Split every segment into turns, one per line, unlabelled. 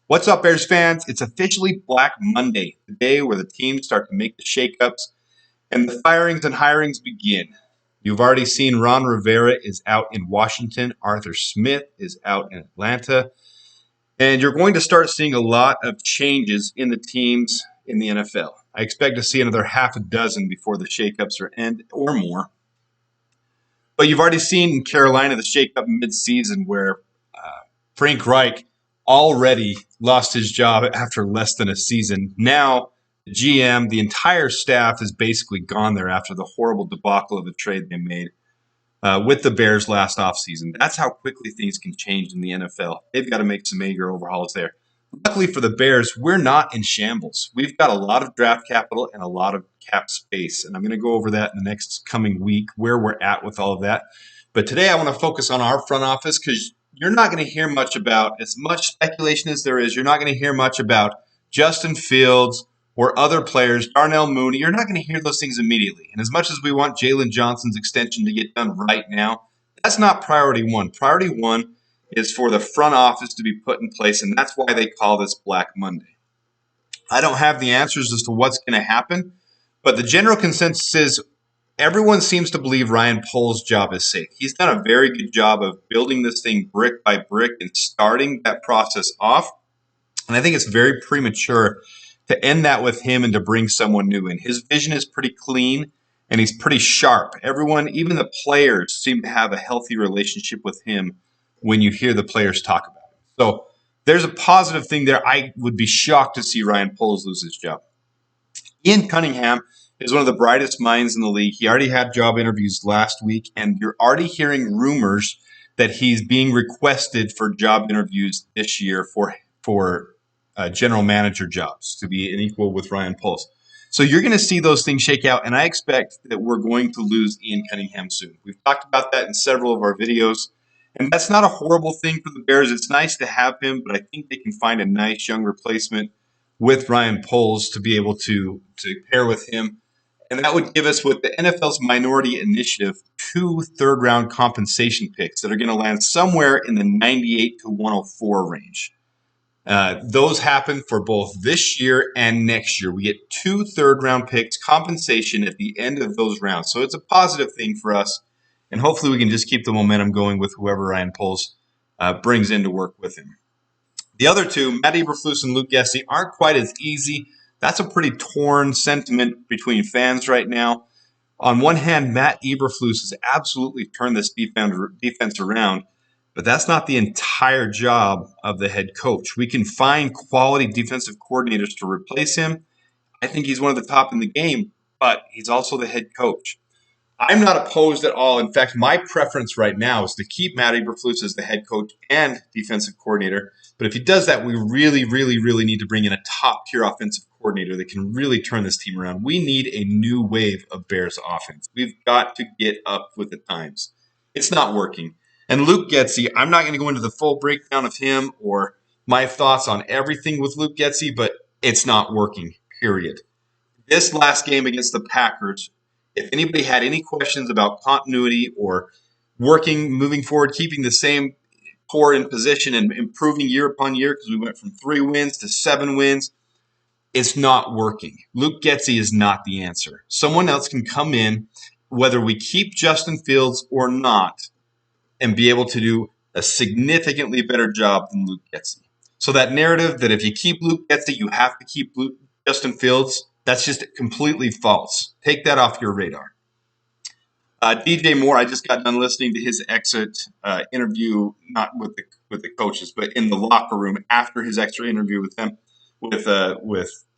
What's up, Bears fans? It's officially Black Monday, the day where the teams start to make the shakeups and the firings and hirings begin. You've already seen Ron Rivera is out in Washington, Arthur Smith is out in Atlanta, and you're going to start seeing a lot of changes in the teams in the NFL. I expect to see another half a dozen before the shakeups are end or more. But you've already seen in Carolina the shakeup midseason where Frank Reich already lost his job after less than a season. Now, the GM, the entire staff is basically gone there after the horrible debacle of the trade they made with the Bears last offseason. That's how quickly things can change in the NFL. They've got to make some major overhauls there. Luckily for the Bears, we're not in shambles. We've got a lot of draft capital and a lot of cap space, and I'm going to go over that in the next coming week, where we're at with all of that. But today I want to focus on our front office because you're not going to hear much about, as much speculation as there is, you're not going to hear much about Justin Fields or other players, Darnell Mooney. You're not going to hear those things immediately. And as much as we want Jalen Johnson's extension to get done right now, that's not priority one. Priority one is for the front office to be put in place, and that's why they call this Black Monday. I don't have the answers as to what's going to happen, but the general consensus is everyone seems to believe Ryan Poles' job is safe. He's done a very good job of building this thing brick by brick and starting that process off. And I think it's very premature to end that with him and to bring someone new in. His vision is pretty clean and he's pretty sharp. Everyone, even the players, seem to have a healthy relationship with him when you hear the players talk about him. So there's a positive thing there. I would be shocked to see Ryan Poles lose his job. Ian Cunningham is one of the brightest minds in the league. He already had job interviews last week, and you're already hearing rumors that he's being requested for job interviews this year for general manager jobs to be an equal with Ryan Poles. So you're going to see those things shake out, and I expect that we're going to lose Ian Cunningham soon. We've talked about that in several of our videos, and that's not a horrible thing for the Bears. It's nice to have him, but I think they can find a nice young replacement with Ryan Poles to be able to pair with him. And that would give us, with the NFL's minority initiative, 2 third-round compensation picks that are going to land somewhere in the 98 to 104 range. Those happen for both this year and next year. We get 2 third-round picks compensation at the end of those rounds. So it's a positive thing for us. And hopefully we can just keep the momentum going with whoever Ryan Poles brings in to work with him. The other two, Matt Eberflus and Luke Getsy, aren't quite as easy. That's a pretty torn sentiment between fans right now. On one hand, Matt Eberflus has absolutely turned this defense around, but that's not the entire job of the head coach. We can find quality defensive coordinators to replace him. I think he's one of the top in the game, but he's also the head coach. I'm not opposed at all. In fact, my preference right now is to keep Matt Eberflus as the head coach and defensive coordinator. But if he does that, we really, really, really need to bring in a top-tier offensive coordinator that can really turn this team around. We need a new wave of Bears offense. We've got to get up with the times. It's not working. And Luke Getsy, I'm not going to go into the full breakdown of him or my thoughts on everything with Luke Getsy, but it's not working, period. This last game against the Packers, if anybody had any questions about continuity or moving forward, keeping the same core in position and improving year upon year, because we went from 3 wins to 7 wins, it's not working. Luke Getsy is not the answer. Someone else can come in, whether we keep Justin Fields or not, and be able to do a significantly better job than Luke Getsy. So that narrative that if you keep Luke Getsy, you have to keep Justin Fields, that's just completely false. Take that off your radar. DJ Moore, I just got done listening to his exit interview, not with the coaches, but in the locker room after his extra interview with them, with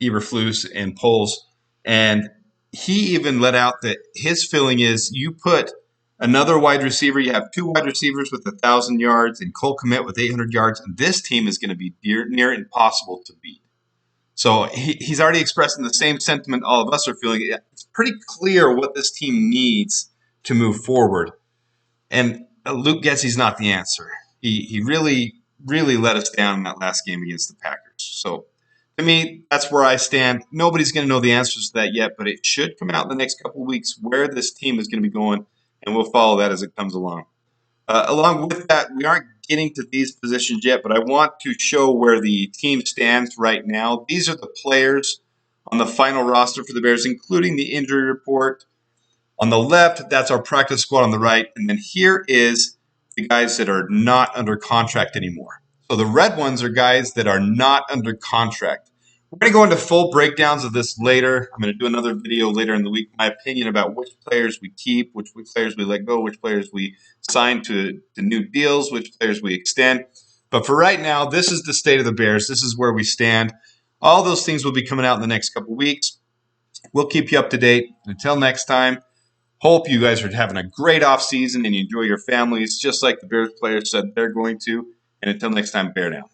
Eberflus and Poles, and he even let out that his feeling is you put another wide receiver, you have 2 wide receivers with 1,000 yards and Cole Kmet with 800 yards, and this team is going to be near impossible to beat. So he's already expressing the same sentiment all of us are feeling. It's pretty clear what this team needs to move forward. And Luke Getsy's not the answer. He really, really let us down in that last game against the Packers. So to me, that's where I stand. Nobody's going to know the answers to that yet, but it should come out in the next couple of weeks where this team is going to be going, and we'll follow that as it comes along. Along with that, we aren't getting to these positions yet, but I want to show where the team stands right now. These are the players on the final roster for the Bears, including the injury report. On the left, that's our practice squad on the right. And then here is the guys that are not under contract anymore. So the red ones are guys that are not under contract. We're going to go into full breakdowns of this later. I'm going to do another video later in the week, my opinion about which players we keep, which players we let go, which players we sign to new deals, which players we extend. But for right now, this is the state of the Bears. This is where we stand. All those things will be coming out in the next couple of weeks. We'll keep you up to date. Until next time, hope you guys are having a great off season and you enjoy your families just like the Bears players said they're going to. And until next time, bear down.